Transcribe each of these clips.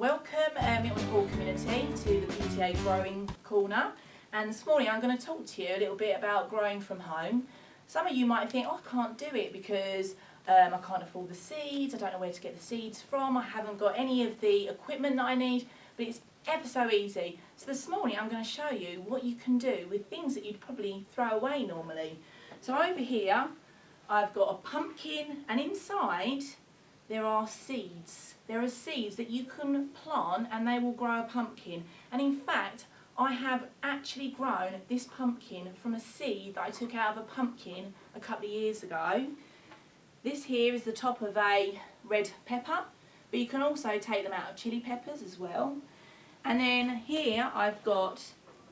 Welcome Milton community to the PTA Growing Corner, and this morning I'm going to talk to you a little bit about growing from home. Some of you might think, oh, I can't do it because I can't afford the seeds, I don't know where to get the seeds from, I haven't got any of the equipment that I need, but it's ever so easy. So this morning I'm going to show you what you can do with things that you'd probably throw away normally. So over here I've got a pumpkin, and inside there are seeds. There are seeds that you can plant and they will grow a pumpkin. And in fact, I have actually grown this pumpkin from a seed that I took out of a pumpkin a couple of years ago. This here is the top of a red pepper, but you can also take them out of chili peppers as well. And then here I've got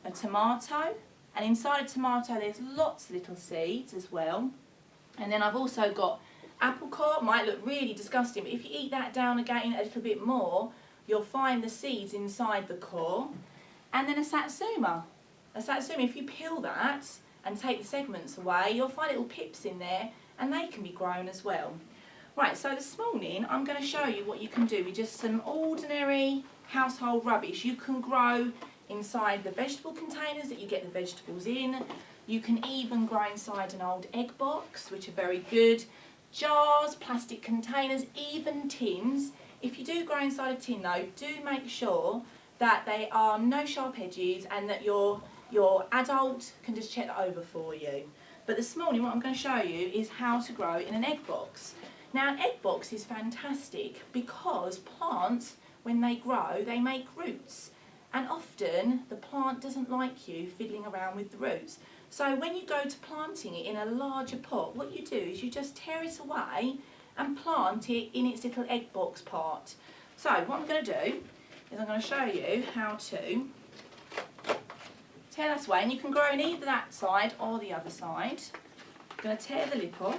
a tomato, and inside a tomato there's lots of little seeds as well. And then I've also got apricot. Might look really disgusting, but if you eat that down again a little bit more, you'll find the seeds inside the core. And then a satsuma. A satsuma, if you peel that and take the segments away, you'll find little pips in there, and they can be grown as well. Right, so this morning I'm going to show you what you can do with just some ordinary household rubbish. You can grow inside the vegetable containers that you get the vegetables in. You can even grow inside an old egg box, which are very good. Jars, plastic containers, even tins. If you do grow inside a tin though, do make sure that they are no sharp edges and that your adult can just check that over for you. But this morning what I'm going to show you is how to grow in an egg box. Now an egg box is fantastic because plants, when they grow, they make roots. And often the plant doesn't like you fiddling around with the roots. So when you go to planting it in a larger pot, what you do is you just tear it away and plant it in its little egg box part. So what I'm going to do is I'm going to show you how to tear that away, and you can grow in either that side or the other side. I'm going to tear the lip off,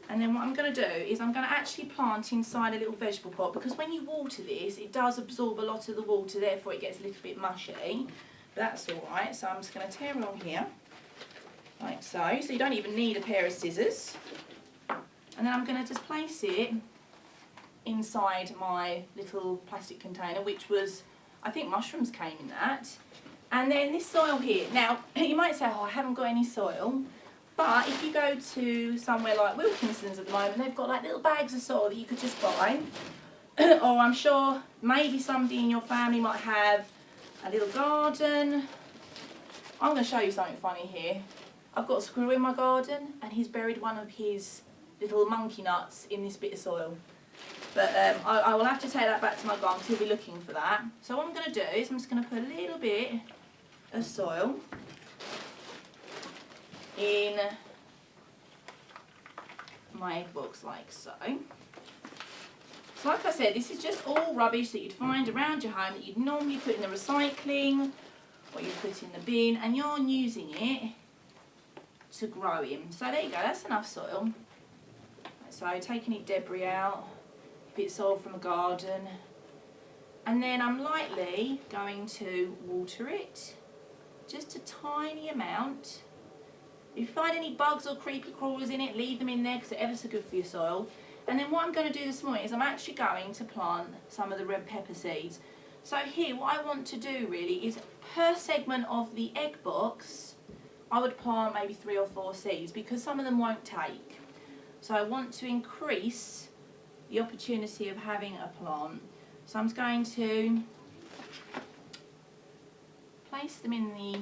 and then what I'm going to do is I'm going to actually plant inside a little vegetable pot, because when you water this it does absorb a lot of the water, therefore it gets a little bit mushy. That's alright, so I'm just going to tear along here, like so. So you don't even need a pair of scissors. And then I'm going to just place it inside my little plastic container, which was, I think mushrooms came in that. And then this soil here. Now, you might say, oh, I haven't got any soil. But if you go to somewhere like Wilkinson's at the moment, they've got like little bags of soil that you could just buy. Or I'm sure maybe somebody in your family might have a little garden. I'm going to show you something funny here. I've got a squirrel in my garden and he's buried one of his little monkey nuts in this bit of soil. But I will have to take that back to my garden because he'll be looking for that. So what I'm going to do is I'm just going to put a little bit of soil in my egg box like so. So like I said, this is just all rubbish that you'd find around your home that you'd normally put in the recycling or you put in the bin, and you're using it to grow in. So there you go, that's enough soil. So taking any debris out, bit of soil from a garden, and then I'm lightly going to water it, just a tiny amount. If you find any bugs or creepy crawlers in it, leave them in there because they're ever so good for your soil. And then what I'm going to do this morning is I'm actually going to plant some of the red pepper seeds. So here what I want to do really is per segment of the egg box I would plant maybe 3 or 4 seeds, because some of them won't take. So I want to increase the opportunity of having a plant. So I'm just going to place them in the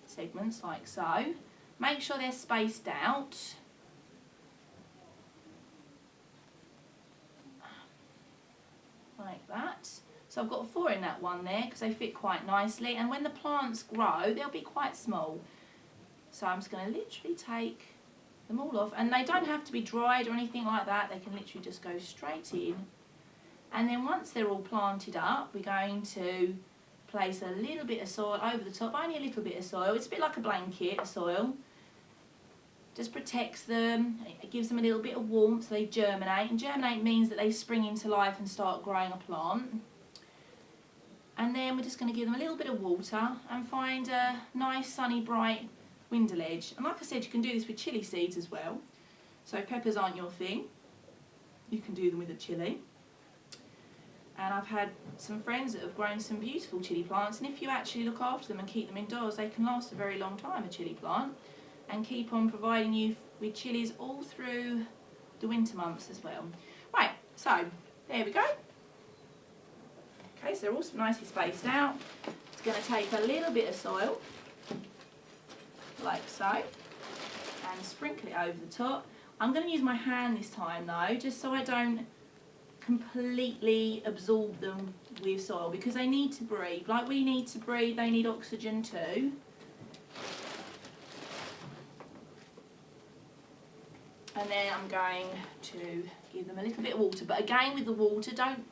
segments like so. Make sure they're spaced out. Like that. So I've got 4 in that one there because they fit quite nicely, and when the plants grow they'll be quite small. So I'm just going to literally take them all off, and they don't have to be dried or anything like that, they can literally just go straight in. And then once they're all planted up, we're going to place a little bit of soil over the top, only a little bit of soil. It's a bit like a blanket of soil. Just protects them, it gives them a little bit of warmth so they germinate, and germinate means that they spring into life and start growing a plant. And then we're just going to give them a little bit of water and find a nice sunny bright window ledge. And like I said, you can do this with chilli seeds as well. So if peppers aren't your thing, you can do them with a chilli. And I've had some friends that have grown some beautiful chilli plants, and if you actually look after them and keep them indoors, they can last a very long time, a chilli plant, and keep on providing you with chillies all through the winter months as well. Right, so there we go. Okay, so they're all nicely spaced out. It's going to take a little bit of soil, like so, and sprinkle it over the top. I'm going to use my hand this time though, just so I don't completely absorb them with soil, because they need to breathe. Like we need to breathe, they need oxygen too. And then I'm going to give them a little bit of water, but again with the water, don't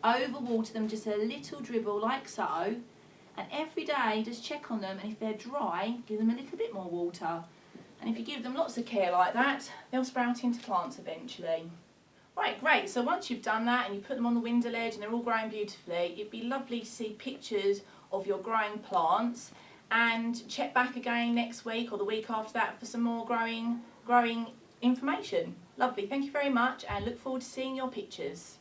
overwater them, just a little dribble like so. And every day just check on them, and if they're dry, give them a little bit more water. And if you give them lots of care like that, they'll sprout into plants eventually. Right, great. So once you've done that and you put them on the window ledge and they're all growing beautifully, it'd be lovely to see pictures of your growing plants, and check back again next week or the week after that for some more growing information. Lovely. Thank you very much, and look forward to seeing your pictures.